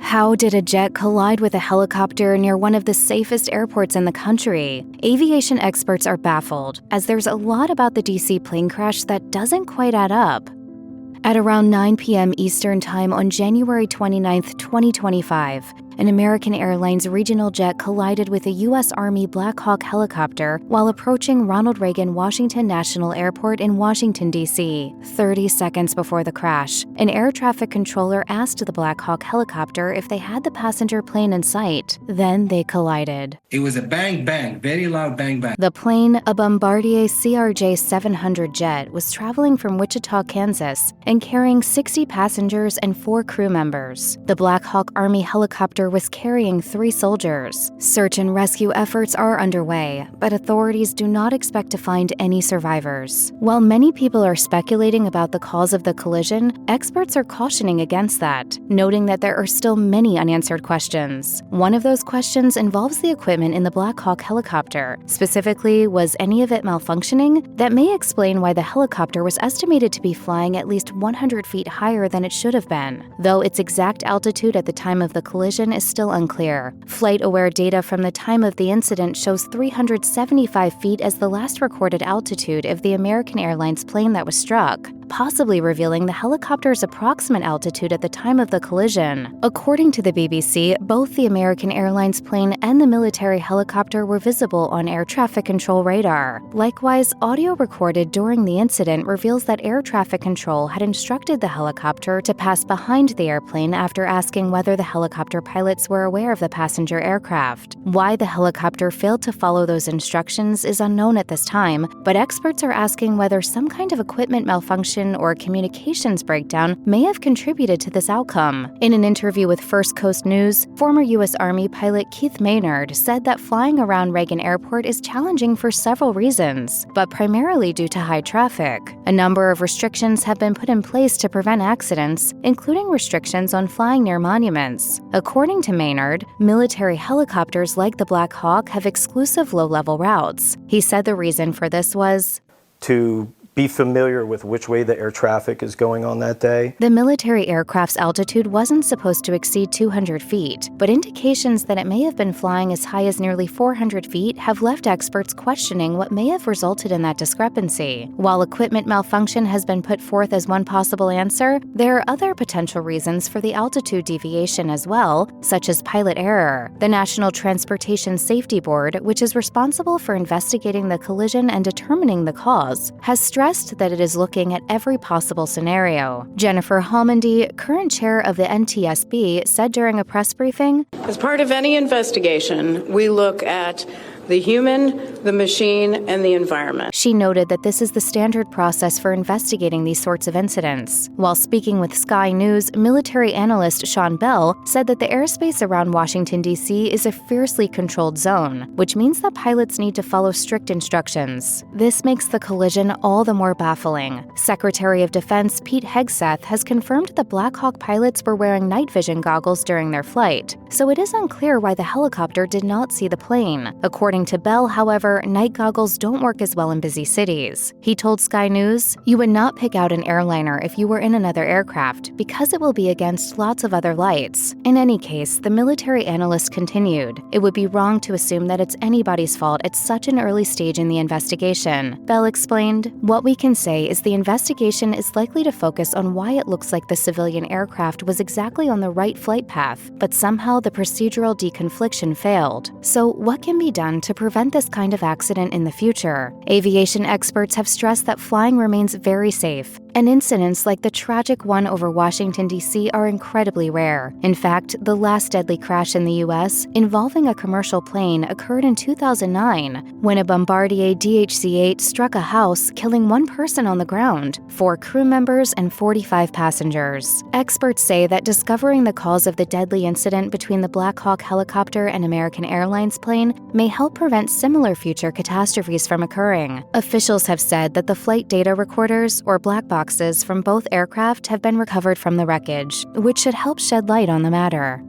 How did a jet collide with a helicopter near one of the safest airports in the country? Aviation experts are baffled, as there's a lot about the DC plane crash that doesn't quite add up. At around 9 p.m. Eastern Time on January 29, 2025, an American Airlines regional jet collided with a U.S. Army Black Hawk helicopter while approaching Ronald Reagan Washington National Airport in Washington, D.C. 30 seconds before the crash, an air traffic controller asked the Black Hawk helicopter if they had the passenger plane in sight. Then they collided. It was a bang, bang, very loud bang, bang. The plane, a Bombardier CRJ-700 jet, was traveling from Wichita, Kansas, and carrying 60 passengers and 4 crew members. The Black Hawk Army helicopter was carrying 3 soldiers. Search and rescue efforts are underway, but authorities do not expect to find any survivors. While many people are speculating about the cause of the collision, experts are cautioning against that, noting that there are still many unanswered questions. One of those questions involves the equipment in the Black Hawk helicopter. Specifically, was any of it malfunctioning? That may explain why the helicopter was estimated to be flying at least 100 feet higher than it should have been, though its exact altitude at the time of the collision is still unclear. Flight-aware data from the time of the incident shows 375 feet as the last recorded altitude of the American Airlines plane that was struck, possibly revealing the helicopter's approximate altitude at the time of the collision. According to the BBC, both the American Airlines plane and the military helicopter were visible on air traffic control radar. Likewise, audio recorded during the incident reveals that air traffic control had instructed the helicopter to pass behind the airplane after asking whether the helicopter pilots were aware of the passenger aircraft. Why the helicopter failed to follow those instructions is unknown at this time, but experts are asking whether some kind of equipment malfunction or communications breakdown may have contributed to this outcome. In an interview with First Coast News, former U.S. Army pilot Keith Maynard said that flying around Reagan Airport is challenging for several reasons, but primarily due to high traffic. A number of restrictions have been put in place to prevent accidents, including restrictions on flying near monuments. According to Maynard, military helicopters like the Black Hawk have exclusive low-level routes. He said the reason for this was to be familiar with which way the air traffic is going on that day. The military aircraft's altitude wasn't supposed to exceed 200 feet, but indications that it may have been flying as high as nearly 400 feet have left experts questioning what may have resulted in that discrepancy. While equipment malfunction has been put forth as one possible answer, there are other potential reasons for the altitude deviation as well, such as pilot error. The National Transportation Safety Board, which is responsible for investigating the collision and determining the cause, has stressed that it is looking at every possible scenario. Jennifer Halmondy, current chair of the NTSB, said during a press briefing, "As part of any investigation, we look at the human, the machine, and the environment." She noted that this is the standard process for investigating these sorts of incidents. While speaking with Sky News, military analyst Sean Bell said that the airspace around Washington, D.C. is a fiercely controlled zone, which means that pilots need to follow strict instructions. This makes the collision all the more baffling. Secretary of Defense Pete Hegseth has confirmed that Black Hawk pilots were wearing night vision goggles during their flight, so it is unclear why the helicopter did not see the plane. According to Bell, however, night goggles don't work as well in busy cities. He told Sky News, "You would not pick out an airliner if you were in another aircraft, because it will be against lots of other lights." In any case, the military analyst continued, "It would be wrong to assume that it's anybody's fault at such an early stage in the investigation." Bell explained, "What we can say is the investigation is likely to focus on why it looks like the civilian aircraft was exactly on the right flight path, but somehow the procedural deconfliction failed. So what can be done to prevent this kind of accident in the future?" Aviation experts have stressed that flying remains very safe, and incidents like the tragic one over Washington, D.C. are incredibly rare. In fact, the last deadly crash in the U.S. involving a commercial plane occurred in 2009, when a Bombardier DHC-8 struck a house, killing 1 person on the ground, 4 crew members, and 45 passengers. Experts say that discovering the cause of the deadly incident between the Black Hawk helicopter and American Airlines plane may help prevent similar future catastrophes from occurring. Officials have said that the flight data recorders, or black boxes, from both aircraft have been recovered from the wreckage, which should help shed light on the matter.